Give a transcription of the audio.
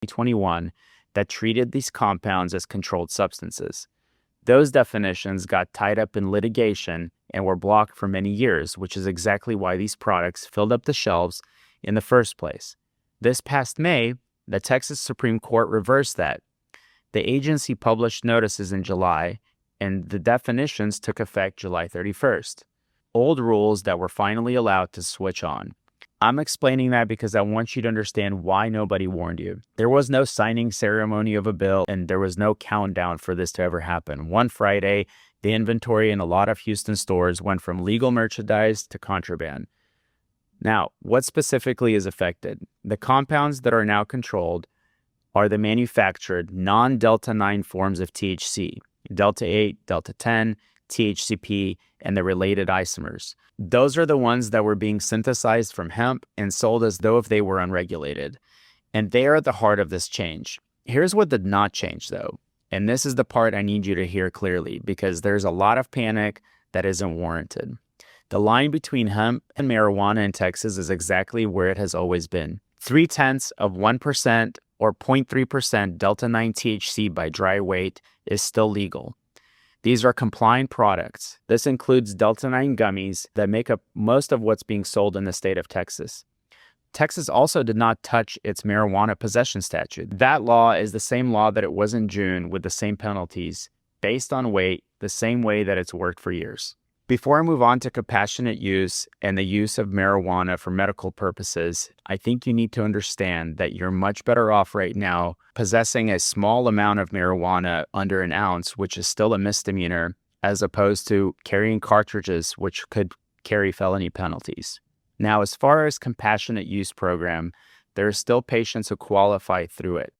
2021 that treated these compounds as controlled substances. Those definitions got tied up in litigation and were blocked for many years, which is exactly why these products filled up the shelves in the first place. This past May, the Texas Supreme Court reversed that. The agency published notices in July, and the definitions took effect July 31st. Old rules that were finally allowed to switch on. I'm explaining that because I want you to understand why nobody warned you. There was no signing ceremony of a bill, and there was no countdown for this to ever happen. One Friday, the inventory in a lot of Houston stores went from legal merchandise to contraband. Now, what specifically is affected? The compounds that are now controlled are the manufactured non-Delta 9 forms of THC, Delta 8, Delta 10, THCP, and the related isomers. Those are the ones that were being synthesized from hemp and sold as though if they were unregulated. And they are at the heart of this change. Here's what did not change, though. And this is the part I need you to hear clearly, because there's a lot of panic that isn't warranted. The line between hemp and marijuana in Texas is exactly where it has always been. 0.3% or 0.3% Delta 9 THC by dry weight is still legal. These are compliant products. This includes Delta 9 gummies that make up most of what's being sold in the state of Texas. Texas also did not touch its marijuana possession statute. That law is the same law that it was in June, with the same penalties, based on weight, the same way that it's worked for years. Before I move on to compassionate use and the use of marijuana for medical purposes, I think you need to understand that you're much better off right now possessing a small amount of marijuana under an ounce, which is still a misdemeanor, as opposed to carrying cartridges, which could carry felony penalties. Now, as far as compassionate use program, there are still patients who qualify through it.